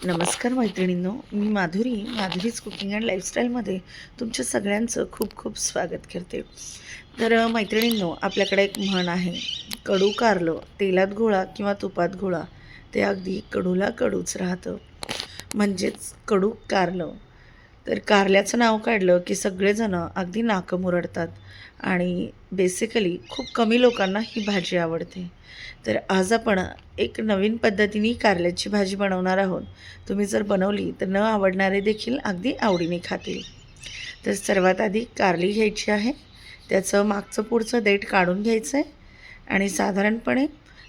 नमस्कार मैत्रिणींनो, मी Madhuri's cooking and लाईफस्टाईलमध्ये तुमच्या सगळ्यांचं खूप खूप स्वागत करते. तर मैत्रिणींनो, आपल्याकडे एक म्हण आहे, कडू कारलं तेलात घोळा किंवा तुपात घोळा ते अगदी कडूला कडूच राहतं. म्हणजेच कडू कारलं. तर कारल्याचं नाव काढलं की सगळेजणं अगदी नाकं मुरडतात आणि बेसिकली खूप कमी लोकांना ही भाजी आवडते. तर आज आपण एक नवीन पद्धतीने कारल्याची भाजी बनवणार आहोत. तुम्ही जर बनवली तर न आवडणारे देखील अगदी आवडीने खातील. तर सर्वात आधी कारली घ्यायची आहे. त्याचं मागचं पुढचं देठ काढून घ्यायचं आहे आणि साधारणपणे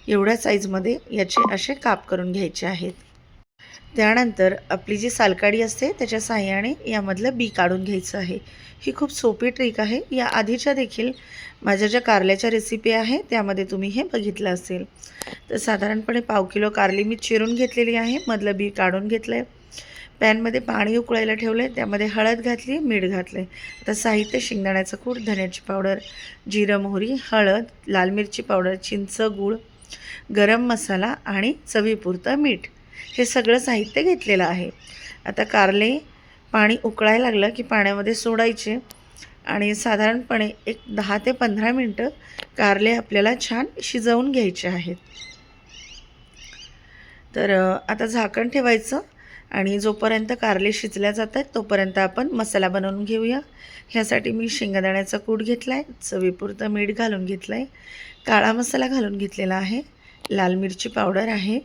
एवढ्या साईजमध्ये याचे असे काप करून घ्यायचे आहेत. त्यानंतर आपली जी सालकाडी असते त्याच्या साहाय्याने यामधलं बी काढून घ्यायचं आहे. ही खूप सोपी ट्रिक आहे. या आधीच्या देखील माझ्या ज्या कारल्याच्या रेसिपी आहे त्यामध्ये तुम्ही हे बघितलं असेल. तर साधारणपणे पाव किलो कारली मी चिरून घेतलेली आहे. मधलं बी काढून घेतलं आहे. पॅनमध्ये पाणी उकळायला ठेवलं आहे. त्यामध्ये हळद घातली, मीठ घातलं आहे. आता साहित्य: शेंगदाण्याचं कूट, धण्याची पावडर, जिरं मोहरी, हळद, लाल मिरची पावडर, चिंच, गूळ, गरम मसाला आणि चवीपुरतं मीठ हे सगळं साहित्य घेतलेलं आहे. आता कारले पाणी उकळायला लागलं की पाण्यामध्ये सोडायचे आणि साधारणपणे एक 10 ते 15 मिनटं कारले आपल्याला छान शिजवून घ्यायचे आहेत. तर आता झाकण ठेवायचं आणि जोपर्यंत कारले शिजल्या जातात तोपर्यंत आपण मसाला बनवून घेऊया. ह्यासाठी मी शेंगदाण्याचा कूट घेतला आहे, चवीपुरतं मीठ घालून घेतलं आहे, काळा मसाला घालून घेतलेला आहे, लाल मिरची पावडर आहे,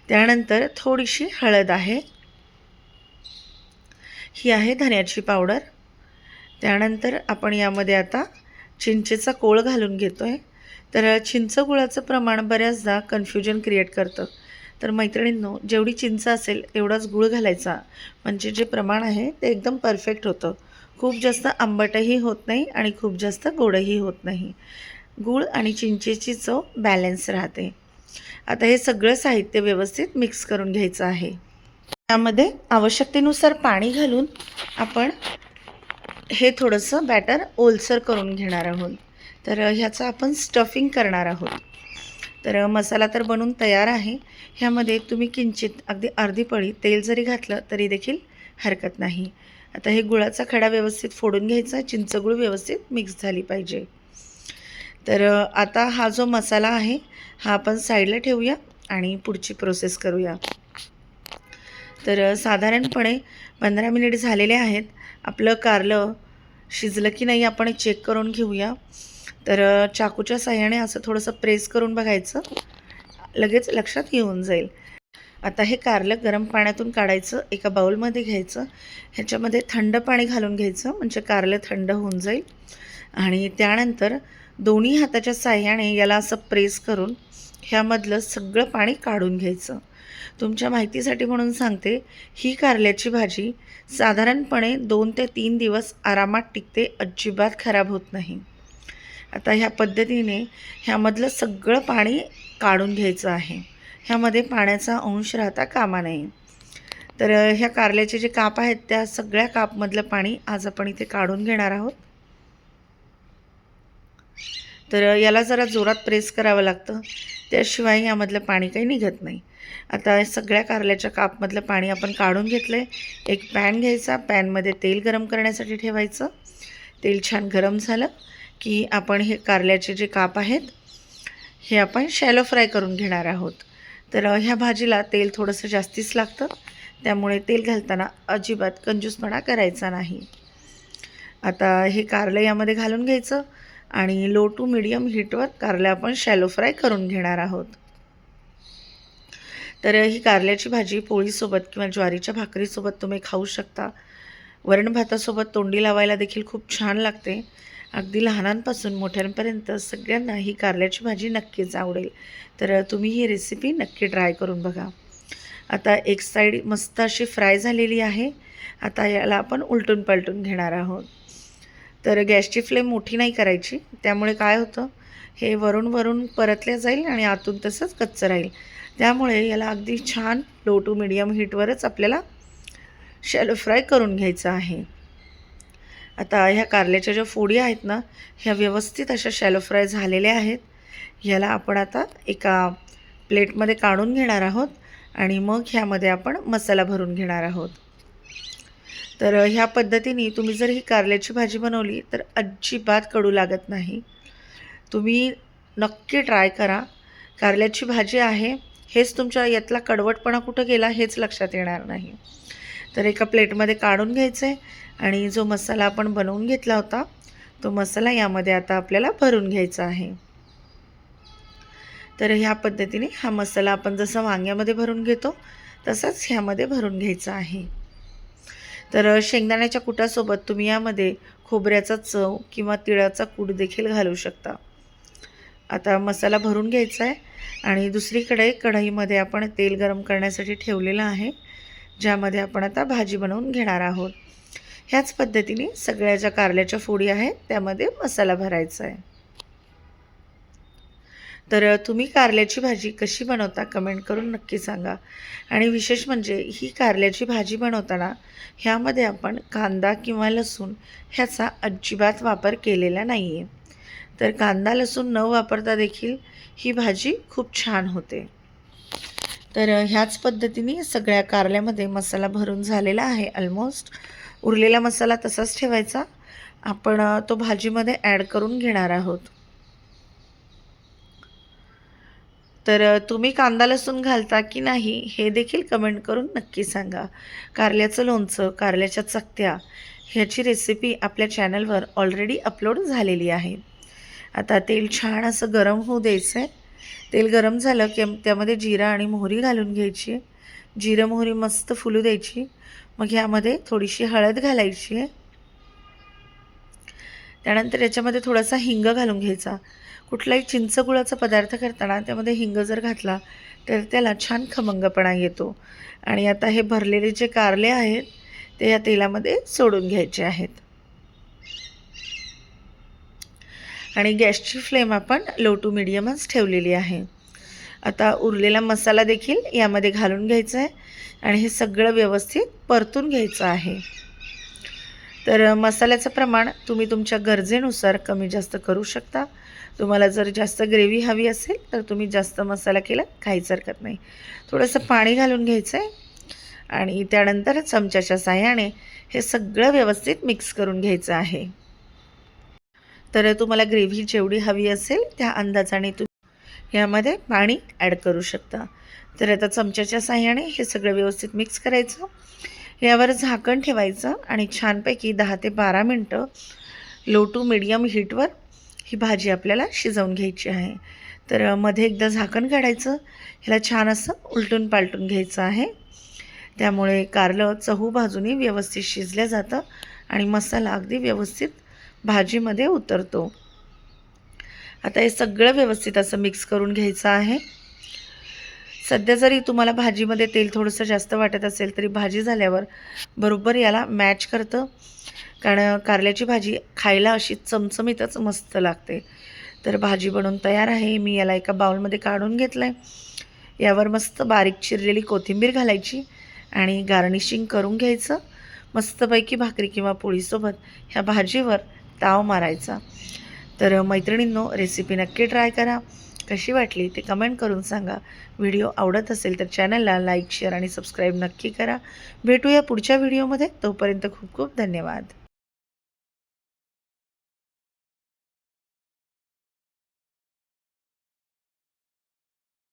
त्यानंतर थोडीशी हळद आहे, ही आहे धण्याची पावडर. त्यानंतर आपण यामध्ये आता चिंचेचा कोळ घालून घेतो आहे. तर चिंच गुळाचं प्रमाण बऱ्याचदा कन्फ्युजन क्रिएट करतं. तर मैत्रिणींनो, जेवढी चिंच असेल तेवढाच गूळ घालायचा, म्हणजे जे प्रमाण आहे ते एकदम परफेक्ट होतं. खूप जास्त आंबटही होत नाही आणि खूप जास्त गोडही होत नाही. गूळ आणि चिंचेची चव बॅलन्स राहते. आता हे सगळं साहित्य व्यवस्थित मिक्स करून घ्यायचं आहे. त्यामध्ये आवश्यकतेनुसार पाणी घालून आपण हे थोडंसं बॅटर ओलसर करून घेणार आहोत. तर ह्याचं आपण स्टफिंग करणार आहोत. तर मसाला तर बनवून तयार आहे. ह्यामध्ये तुम्ही किंचित अगदी अर्धी पळी तेल जरी घातलं तरी देखील हरकत नाही. आता हे गुळाचा खडा व्यवस्थित फोडून घ्यायचा. चिंचगूळ व्यवस्थित मिक्स झाली पाहिजे. तर आता हा जो मसाला आहे हा आपण साईडला ठेवूया आणि पुढची प्रोसेस करूया. तर साधारणपणे 15 मिनिट झालेले आहेत. आपलं कारलं शिजलं की नाही आपण चेक करून घेऊया. तर चाकूच्या साहाय्याने असं थोडंसं प्रेस करून बघायचं, लगेच लक्षात येऊन जाईल. आता हे कारलं गरम पाण्यातून काढायचं, एका बाउलमध्ये घ्यायचं, ह्याच्यामध्ये थंड पाणी घालून घ्यायचं, म्हणजे कारलं थंड होऊन जाईल. आणि त्यानंतर दोन्ही हाताच्या साहाय्याने याला असं प्रेस करून ह्यामधलं सगळं पाणी काढून घ्यायचं. तुमच्या माहितीसाठी म्हणून सांगते, ही कारल्याची भाजी साधारणपणे 2 ते 3 दिवस आरामात टिकते, अजिबात खराब होत नाही. आता ह्या पद्धतीने ह्यामधलं सगळं पाणी काढून घ्यायचं आहे. ह्यामध्ये पाण्याचा अंश राहता कामा नये. तर ह्या कारल्याचे जे काप आहेत त्या सगळ्या कापमधलं पाणी आज आपण इथे काढून घेणार आहोत. तर याला जरा जोरात प्रेस करावं लागतं, त्याशिवाय यामधलं पाणी काही निघत नाही. आता सगळ्या कारल्याच्या कापमधलं पाणी आपण काढून घेतलं आहे. एक पॅन घ्यायचा, पॅनमध्ये तेल गरम करण्यासाठी ठेवायचं. तेल छान गरम झालं की आपण हे कारल्याचे जे काप आहेत हे आपण शॅलो फ्राय करून घेणार आहोत. तर ह्या भाजीला तेल थोडंसं जास्तीच लागतं, त्यामुळे तेल घालताना अजिबात कंजूसपणा करायचा नाही. आता हे कारलं यामध्ये घालून घ्यायचं आणि लो टू मीडियम हीटवर कारलं आपण शॅलो फ्राय करून घेणार आहोत. तर ही कारल्याची भाजी पोळीसोबत किंवा ज्वारीच्या भाकरीसोबत तुम्ही खाऊ शकता. वरण भातासोबत तोंडी लावायला देखील खूप छान लागते. अगदी लहानांपासून मोठ्यांपर्यंत सगळ्यांना ही कारल्याची भाजी नक्कीच आवडेल. तर तुम्ही ही रेसिपी नक्की ट्राय करून बघा. आता एक साईड मस्त अशी फ्राय झालेली आहे. आता याला आपण उलटून पलटून घेणार आहोत. तर गॅसची फ्लेम मोठी नाही करायची, त्यामुळे काय होतं, हे वरून परतल्या जाईल आणि आतून तसंच कच्चं राहील. त्यामुळे याला अगदी छान लो टू मीडियम हीटवरच आपल्याला शॅलो फ्राय करून घ्यायचं आहे. आता ह्या कारल्याच्या ज्या फोडी आहेत ना, ह्या व्यवस्थित अशा शॅलो फ्राय झालेल्या आहेत. ह्याला आपण आता एका प्लेटमध्ये काढून घेणार आहोत आणि मग ह्यामध्ये आपण मसाला भरून घेणार आहोत। तर ह्या पद्धतीने तुम्ही जर ही कारल्याची भाजी बनवली तर अजिबात कडू लागत नाही। तुम्ही नक्की ट्राय करा। कारल्याची भाजी आहे हेच तुमच्या यातला कडवटपणा कुठं गेला हेच लक्षात येणार नाही। तर एका प्लेटमध्ये काढून घ्यायचं आहे आणि जो मसाला आपण बनवून घेतला होता तो मसाला यामध्ये आता आपल्याला भरून घ्यायचा आहे। तर ह्या पद्धतीने हा मसाला आपण जसं वांग्यामध्ये भरून घेतो तसाच ह्यामध्ये भरून घ्यायचा आहे। तर शेंगदाण्याच्या कुटासोबत तुम्ही यामध्ये खोबऱ्याचा चव किंवा तिळाचा कूट देखील घालू शकता। आता मसाला भरून घ्यायचा आहे आणि दुसरीकडे कढईमध्ये आपण तेल गरम करण्यासाठी ठेवलेलं आहे, ज्यामध्ये आपण आता भाजी बनवून घेणार आहोत। ह्याच पद्धतीने सगळ्या ज्या कारल्याच्या फोडी आहेत त्यामध्ये मसाला भरायचा आहे। तर तुम्ही कारल्याची भाजी कशी बनवता कमेंट करून नक्की सांगा। आणि विशेष म्हणजे ही कारल्याची भाजी बनवताना ह्यामध्ये आपण कांदा किंवा लसूण ह्याचा अजिबात वापर केलेला नाही आहे। तर कांदा लसूण न वापरता देखील ही भाजी खूप छान होते। तर ह्याच पद्धतीने सगळ्या कारल्यामध्ये मसाला भरून झालेला आहे ऑलमोस्ट। उरलेला मसाला तसाच ठेवायचा, आपण तो भाजीमध्ये ॲड करून घेणार आहोत। तर तुम्ही कांदा लसूण घालता की नाही हे देखील कमेंट करून नक्की सांगा। कारल्याचं लोणचं, कारल्याच्या चकत्या ह्याची रेसिपी आपल्या चॅनलवर ऑलरेडी अपलोड झालेली आहे। आता तेल छान असं गरम होऊ द्यायचं आहे। तेल गरम झालं की त्यामध्ये जिरा आणि मोहरी घालून घ्यायची। जिरं मोहरी मस्त फुलू द्यायची। मग ह्यामध्ये थोडीशी हळद घालायची आहे। त्यानंतर याच्यामध्ये थोडासा हिंग घालून घ्यायचा। कुठलाही चिंच गुळाचा पदार्थ करताना त्यामध्ये हिंग जर घातला तर त्याला छान खमंगपणा येतो। आणि आता हे भरलेले जे कारले आहेत ते या तेलामध्ये सोडून घ्यायचे आहेत। आणि गॅसची फ्लेम आपण लो टू मीडियमच ठेवलेली आहे। आता उरलेला मसाला देखील यामध्ये घालून घ्यायचा आहे आणि हे सगळं व्यवस्थित परतून घ्यायचं आहे। तर मसाल्याचं प्रमाण तुम्ही तुमच्या गरजेनुसार कमी जास्त करू शकता। तुम्हाला जर जास्त ग्रेव्ही हवी असेल तर तुम्ही जास्त मसाला केला काहीच हरकत नाही। थोडंसं पाणी घालून घ्यायचं आहे आणि त्यानंतर चमच्याच्या साहाय्याने हे सगळं व्यवस्थित मिक्स करून घ्यायचं आहे। तर तुम्हाला ग्रेव्ही जेवढी हवी असेल त्या अंदाजाने तुम्ही यामध्ये पाणी ॲड करू शकता। तर आता चमच्याच्या साहाय्याने हे सगळं व्यवस्थित मिक्स करायचं। यावर झाकण ठेवायचं आणि छानपैकी 10 ते 12 मिनटं लो टू मीडियम हीटवर ही भाजी आपल्याला शिजवून घ्यायची आहे। तर मध्ये एकदा झाकण काढायचं, ह्याला छान असं उलटून पालटून घ्यायचं आहे। त्यामुळे कारलं चहू बाजूनी व्यवस्थित शिजलं जातं आणि मसाला अगदी व्यवस्थित भाजीमध्ये उतरतो। आता हे सगळं व्यवस्थित असं मिक्स करून घ्यायचं आहे। सध्या जरी तुम्हाला भाजीमध्ये तेल थोडंसं जास्त वाटत असेल तरी भाजी झाल्यावर बरोबर याला मॅच करतं, कारण कारल्याची भाजी खायला अशी चमचमीतच मस्त लागते। तर भाजी बनवून तयार आहे। मी याला एका बाउलमध्ये काढून घेतलं आहे। यावर मस्त बारीक चिरलेली कोथिंबीर घालायची आणि गार्निशिंग करून घ्यायचं। मस्तपैकी भाकरी किंवा पोळीसोबत ह्या भाजीवर ताव मारायचा। तर मैत्रिणींनो, रेसिपी नक्की ट्राय करा। कशी वाटली ते कमेंट करून सांगा। व्हिडिओ आवडत असेल तर चॅनलला लाईक, शेअर आणि सबस्क्राईब नक्की करा। भेटूया पुढच्या व्हिडिओमध्ये। तोपर्यंत खूप खूप धन्यवाद।